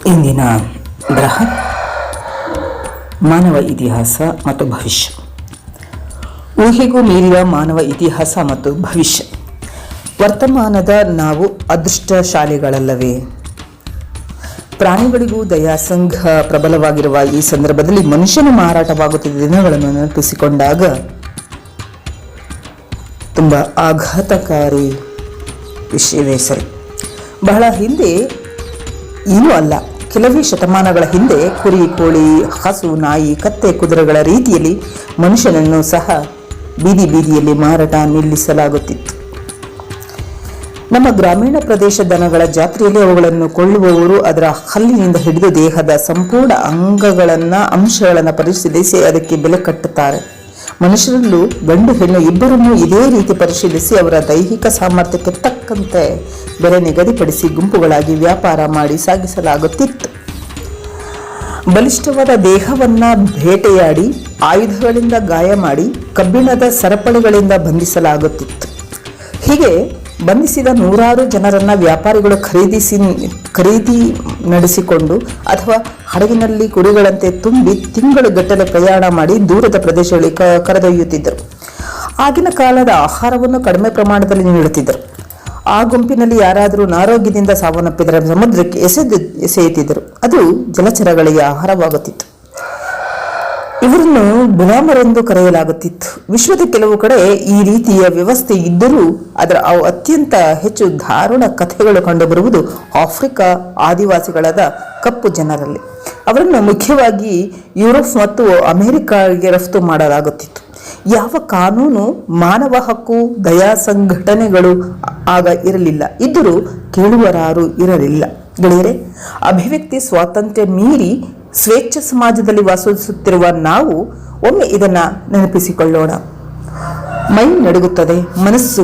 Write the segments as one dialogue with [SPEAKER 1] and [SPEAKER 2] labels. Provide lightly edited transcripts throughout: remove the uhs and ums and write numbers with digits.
[SPEAKER 1] ಇಂದಿನ ಗ್ರಹ ಮಾನವ ಇತಿಹಾಸ ಮತ್ತು ಭವಿಷ್ಯ. ಊಹೆಗೂ ಮೀರಿದ ಮಾನವ ಇತಿಹಾಸ ಮತ್ತು ಭವಿಷ್ಯ. ವರ್ತಮಾನದ ನಾವು ಅದೃಷ್ಟಶಾಲಿಗಳಲ್ಲವೇ? ಪ್ರಾಣಿಗಳಿಗೂ ದಯಾಸಂಘ ಪ್ರಬಲವಾಗಿರುವ ಈ ಸಂದರ್ಭದಲ್ಲಿ ಮನುಷ್ಯನು ಮಾರಾಟವಾಗುತ್ತಿದ್ದ ದಿನಗಳನ್ನು ನೆನಪಿಸಿಕೊಂಡಾಗ ತುಂಬ ಆಘಾತಕಾರಿ ವಿಷಯವೇ ಸರಿ. ಬಹಳ ಹಿಂದೆ, ಏನೂ ಅಲ್ಲ, ಕೆಲವೇ ಶತಮಾನಗಳ ಹಿಂದೆ ಕುರಿ, ಕೋಳಿ, ಹಸು, ನಾಯಿ, ಕತ್ತೆ, ಕುದುರೆಗಳ ರೀತಿಯಲ್ಲಿ ಮನುಷ್ಯನನ್ನು ಸಹ ಬೀದಿಯಲ್ಲಿ ಮಾರಾಟ ನಿಲ್ಲಿಸಲಾಗುತ್ತಿತ್ತು. ನಮ್ಮ ಗ್ರಾಮೀಣ ಪ್ರದೇಶ ದನಗಳ ಜಾತ್ರೆಯಲ್ಲಿ ಅವುಗಳನ್ನು ಕೊಳ್ಳುವವರು ಅದರ ಹಲ್ಲಿನಿಂದ ಹಿಡಿದು ದೇಹದ ಸಂಪೂರ್ಣ ಅಂಶಗಳನ್ನು ಪರಿಶೀಲಿಸಿ ಅದಕ್ಕೆ ಬೆಲೆ ಕಟ್ಟುತ್ತಾರೆ. ಮನುಷ್ಯರಲ್ಲೂ ಗಂಡು ಹೆಣ್ಣು ಇಬ್ಬರನ್ನೂ ಇದೇ ರೀತಿ ಪರಿಶೀಲಿಸಿ ಅವರ ದೈಹಿಕ ಸಾಮರ್ಥ್ಯಕ್ಕೆ ತಕ್ಕಂತೆ ಬೆಲೆ ನಿಗದಿಪಡಿಸಿ ಗುಂಪುಗಳಾಗಿ ವ್ಯಾಪಾರ ಮಾಡಿ ಸಾಗಿಸಲಾಗುತ್ತಿತ್ತು. ಬಲಿಷ್ಠವಾದ ದೇಹವನ್ನ ಬೇಟೆಯಾಡಿ ಆಯುಧಗಳಿಂದ ಗಾಯ ಮಾಡಿ ಕಬ್ಬಿಣದ ಸರಪಳಿಗಳಿಂದ ಬಂಧಿಸಲಾಗುತ್ತಿತ್ತು. ಹೀಗೆ ಬಂಧಿಸಿದ ನೂರಾರು ಜನರನ್ನ ವ್ಯಾಪಾರಿಗಳು ಖರೀದಿ ನಡೆಸಿಕೊಂಡು ಅಥವಾ ಹಡಗಿನಲ್ಲಿ ಕುರಿಗಳಂತೆ ತುಂಬಿ ತಿಂಗಳುಗಟ್ಟಲೆ ಪ್ರಯಾಣ ಮಾಡಿ ದೂರದ ಪ್ರದೇಶಗಳಿಗೆ ಕರೆದೊಯ್ಯುತ್ತಿದ್ದರು. ಆಗಿನ ಕಾಲದ ಆಹಾರವನ್ನು ಕಡಿಮೆ ಪ್ರಮಾಣದಲ್ಲಿ ನೀಡುತ್ತಿದ್ದರು. ಆ ಗುಂಪಿನಲ್ಲಿ ಯಾರಾದರೂ ಅನಾರೋಗ್ಯದಿಂದ ಸಾವನ್ನಪ್ಪಿದರೆ ಸಮುದ್ರಕ್ಕೆ ಎಸೆಯುತ್ತಿದ್ದರು. ಅದು ಜಲಚರಗಳಿಗೆ ಆಹಾರವಾಗುತ್ತಿತ್ತು. ಇವರನ್ನು ಗುಲಾಮರೆಂದು ಕರೆಯಲಾಗುತ್ತಿತ್ತು. ವಿಶ್ವದ ಕೆಲವು ಕಡೆ ಈ ರೀತಿಯ ವ್ಯವಸ್ಥೆ ಇದ್ದರೂ ಅದರ ಅತ್ಯಂತ ಹೆಚ್ಚು ದಾರುಣ ಕಥೆಗಳು ಕಂಡುಬರುವುದು ಆಫ್ರಿಕಾ ಆದಿವಾಸಿಗಳಾದ ಕಪ್ಪು ಜನರಲ್ಲಿ. ಅವರನ್ನು ಮುಖ್ಯವಾಗಿ ಯುರೋಪ್ ಮತ್ತು ಅಮೆರಿಕಾಗೆ ರಫ್ತು ಮಾಡಲಾಗುತ್ತಿತ್ತು. ಯಾವ ಕಾನೂನು, ಮಾನವ ಹಕ್ಕು, ದಯಾ ಸಂಘಟನೆಗಳು ಆಗ ಇರಲಿಲ್ಲ. ಇದ್ದರೂ ಕೇಳುವರಾರು ಇರಲಿಲ್ಲ. ಗೆಳೆಯರೆ, ಅಭಿವ್ಯಕ್ತಿ ಸ್ವಾತಂತ್ರ್ಯ ಮೀರಿ ಸ್ವೇಚ್ಛ ಸಮಾಜದಲ್ಲಿ ವಾಸಿಸುತ್ತಿರುವ ನಾವು ಒಮ್ಮೆ ಇದನ್ನ ನೆನಪಿಸಿಕೊಳ್ಳೋಣ. ಮೈ ನಡುಗುತ್ತದೆ, ಮನಸ್ಸು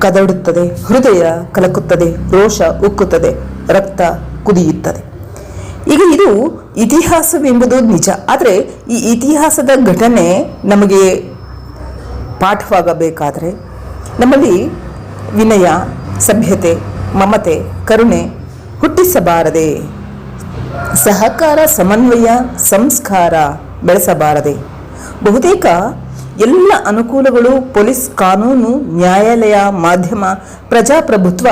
[SPEAKER 1] ಕದಡುತ್ತದೆ, ಹೃದಯ ಕಲಕುತ್ತದೆ, ರೋಷ ಉಕ್ಕುತ್ತದೆ, ರಕ್ತ ಕುದಿಯುತ್ತದೆ. ಈಗ ಇದು ಇತಿಹಾಸವೆಂಬುದು ನಿಜ. ಆದರೆ ಈ ಇತಿಹಾಸದ ಘಟನೆ ನಮಗೆ ಪಾಠವಾಗಬೇಕಾದರೆ ನಮ್ಮಲ್ಲಿ ವಿನಯ, ಸಭ್ಯತೆ, ಮಮತೆ, ಕರುಣೆ ಹುಟ್ಟಿಸಬಾರದೆ? ಸಹಕಾರ, ಸಮನ್ವಯ, ಸಂಸ್ಕಾರ ಬೆಳೆಸಬಾರದೆ? ಬಹುತೇಕ ಎಲ್ಲ ಅನುಕೂಲಗಳು, ಪೊಲೀಸ್, ಕಾನೂನು, ನ್ಯಾಯಾಲಯ, ಮಾಧ್ಯಮ, ಪ್ರಜಾಪ್ರಭುತ್ವ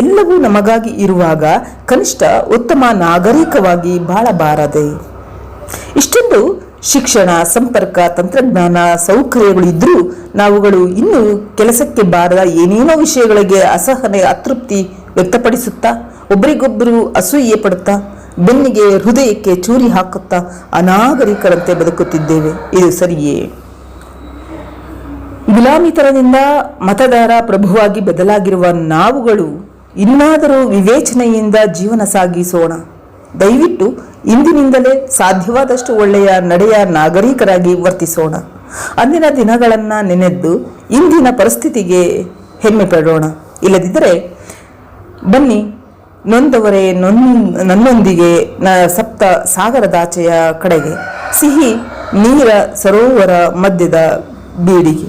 [SPEAKER 1] ಎಲ್ಲವೂ ನಮಗಾಗಿ ಇರುವಾಗ ಕನಿಷ್ಠ ಉತ್ತಮ ನಾಗರಿಕವಾಗಿ ಬಾಳಬಾರದೆ? ಇಷ್ಟೊಂದು ಶಿಕ್ಷಣ, ಸಂಪರ್ಕ, ತಂತ್ರಜ್ಞಾನ, ಸೌಕರ್ಯಗಳು ಇದ್ರೂ ನಾವುಗಳು ಇನ್ನೂ ಕೆಲಸಕ್ಕೆ ಬಾರದ ಏನೇನೋ ವಿಷಯಗಳಿಗೆ ಅಸಹನೆ, ಅತೃಪ್ತಿ ವ್ಯಕ್ತಪಡಿಸುತ್ತಾ, ಒಬ್ಬರಿಗೊಬ್ಬರು ಅಸೂಯೆ ಪಡುತ್ತಾ, ಬೆನ್ನಿಗೆ ಹೃದಯಕ್ಕೆ ಚೂರಿ ಹಾಕುತ್ತಾ ಅನಾಗರಿಕರಂತೆ ಬದುಕುತ್ತಿದ್ದೇವೆ. ಇದು ಸರಿಯೇ? ಗುಲಾಮಿತನದಿಂದ ಮತದಾರ ಪ್ರಭುವಾಗಿ ಬದಲಾಗಿರುವ ನಾವುಗಳು ಇನ್ನಾದರೂ ವಿವೇಚನೆಯಿಂದ ಜೀವನ ಸಾಗಿಸೋಣ. ದಯವಿಟ್ಟು ಇಂದಿನಿಂದಲೇ ಸಾಧ್ಯವಾದಷ್ಟು ಒಳ್ಳೆಯ ನಡೆಯ ನಾಗರಿಕರಾಗಿ ವರ್ತಿಸೋಣ. ಅಂದಿನ ದಿನಗಳನ್ನ ನೆನೆದ್ದು ಇಂದಿನ ಪರಿಸ್ಥಿತಿಗೆ ಹೆಮ್ಮೆ ಪಡೋಣ. ಇಲ್ಲದಿದ್ದರೆ ಬನ್ನಿ, ನೊಂದವರೇ ನನ್ನೊಂದಿಗೆ ಸಪ್ತ ಸಾಗರದಾಚೆಯ ಕಡೆಗೆ, ಸಿಹಿ ನೀರ ಸರೋವರ ಮಧ್ಯದ ಬೀಡಿಗೆ.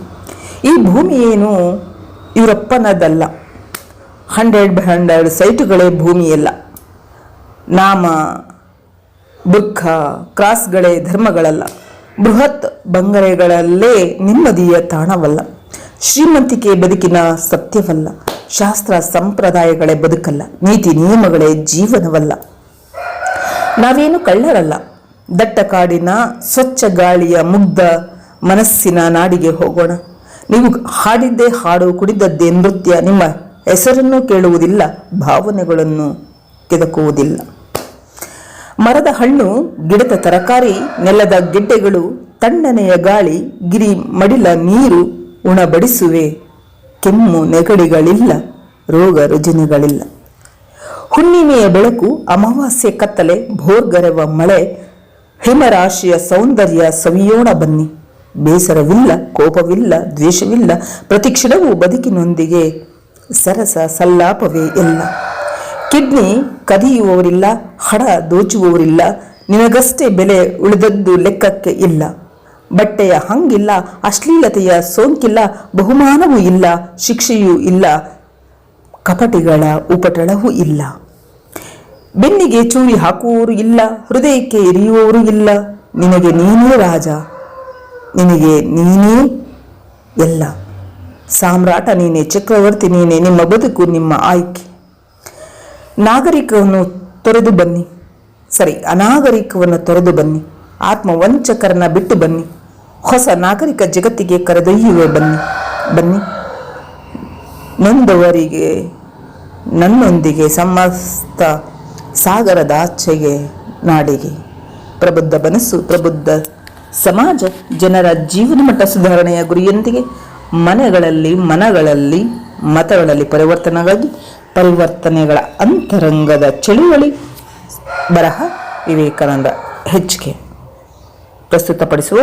[SPEAKER 1] ಈ ಭೂಮಿ ಏನು ಇವರಪ್ಪನದಲ್ಲ. 100 ಸೈಟುಗಳೇ ಭೂಮಿಯಲ್ಲ. ನಾಮ, ಬುರ್ಖ, ಕ್ರಾಸ್ಗಳೇ ಧರ್ಮಗಳಲ್ಲ. ಬೃಹತ್ ಬಂಗಲೆಗಳಲ್ಲೇ ನೆಮ್ಮದಿಯ ತಾಣವಲ್ಲ. ಶ್ರೀಮಂತಿಕೆ ಬದುಕಿನ ಸತ್ಯವಲ್ಲ. ಶಾಸ್ತ್ರ ಸಂಪ್ರದಾಯಗಳೇ ಬದುಕಲ್ಲ. ನೀತಿ ನಿಯಮಗಳೇ ಜೀವನವಲ್ಲ. ನಾವೇನು ಕಳ್ಳರಲ್ಲ. ದಟ್ಟ ಕಾಡಿನ ಸ್ವಚ್ಛ ಗಾಳಿಯ ಮುಗ್ಧ ಮನಸ್ಸಿನ ನಾಡಿಗೆ ಹೋಗೋಣ. ನೀವು ಹಾಡಿದ್ದೇ ಹಾಡು, ಕುಡಿದದ್ದೇ ನೃತ್ಯ, ನಿಮ್ಮ ಹೆಸರನ್ನು ಕೇಳುವುದಿಲ್ಲ, ಭಾವನೆಗಳನ್ನು ಕೆದಕುವುದಿಲ್ಲ. ಮರದ ಹಣ್ಣು, ಗಿಡದ ತರಕಾರಿ, ನೆಲದ ಗೆಡ್ಡೆಗಳು, ತಣ್ಣನೆಯ ಗಾಳಿ, ಗಿರಿ ಮಡಿಲ ನೀರು ಉಣಬಡಿಸುವೆ. ಕೆಮ್ಮು ನೆಗಡಿಗಳಿಲ್ಲ, ರೋಗ ರುಜಿನಗಳಿಲ್ಲ. ಹುಣ್ಣಿಮೆಯ ಬೆಳಕು, ಅಮಾವಾಸ್ಯೆ ಕತ್ತಲೆ, ಭೋರ್ಗರೆವ ಮಳೆ, ಹಿಮರಾಶಿಯ ಸೌಂದರ್ಯ ಸವಿಯೋಣ ಬನ್ನಿ. ಬೇಸರವಿಲ್ಲ, ಕೋಪವಿಲ್ಲ, ದ್ವೇಷವಿಲ್ಲ. ಪ್ರತಿಕ್ಷಣವೂ ಬದುಕಿನೊಂದಿಗೆ ಸರಸ ಸಲ್ಲಾಪವೇ ಎಲ್ಲ. ಕಿಡ್ನಿ ಕದಿಯುವವರಿಲ್ಲ, ಹಣ ದೋಚುವವರಿಲ್ಲ. ನಿನಗಷ್ಟೇ ಬೆಲೆ ಉಳಿದದ್ದು ಲೆಕ್ಕಕ್ಕೆ ಇಲ್ಲ. ಬಟ್ಟೆಯ ಹಂಗಿಲ್ಲ, ಅಶ್ಲೀಲತೆಯ ಸೋಂಕಿಲ್ಲ, ಬಹುಮಾನವೂ ಇಲ್ಲ, ಶಿಕ್ಷೆಯೂ ಇಲ್ಲ, ಕಪಟಿಗಳ ಉಪಟಳವೂ ಇಲ್ಲ. ಬೆನ್ನಿಗೆ ಚೂರಿ ಹಾಕುವವರು ಇಲ್ಲ, ಹೃದಯಕ್ಕೆ ಎರಿಯುವವರು ಇಲ್ಲ. ನಿನಗೆ ನೀನೇ ರಾಜ, ನಿನಗೆ ನೀನೇ ಎಲ್ಲ. ಸಾಮ್ರಾಟ ನೀನೇ, ಚಕ್ರವರ್ತಿ ನೀನೇ, ನಿಮ್ಮ ಬದುಕು ನಿಮ್ಮ ಆಯ್ಕೆ. ನಾಗರಿಕವನ್ನು ತೊರೆದು ಬನ್ನಿ, ಅನಾಗರಿಕವನ್ನು ತೊರೆದು ಬನ್ನಿ. ಆತ್ಮವಂಚಕರನ್ನ ಬಿಟ್ಟು ಬನ್ನಿ, ಹೊಸ ನಾಗರಿಕ ಜಗತ್ತಿಗೆ ಕರೆದೊಯ್ಯುವೆ ಬನ್ನಿ. ನೊಂದವರಿಗೆ ನನ್ನೊಂದಿಗೆ ಸಮಸ್ತ ಸಾಗರದಾಚೆಗೆ ನಾಡಿಗೆ. ಪ್ರಬುದ್ಧ ಮನಸ್ಸು, ಪ್ರಬುದ್ಧ ಸಮಾಜ, ಜನರ ಜೀವನ ಮಟ್ಟ ಸುಧಾರಣೆಯ ಗುರಿಯೊಂದಿಗೆ ಮನಗಳಲ್ಲಿ ಮತಗಳಲ್ಲಿ ಪರಿವರ್ತನೆಗಳ ಅಂತರಂಗದ ಚಳುವಳಿ. ಬರಹ ವಿವೇಕಾನಂದ ಹೆಚ್ಚಿಗೆ ಪ್ರಸ್ತುತಪಡಿಸುವ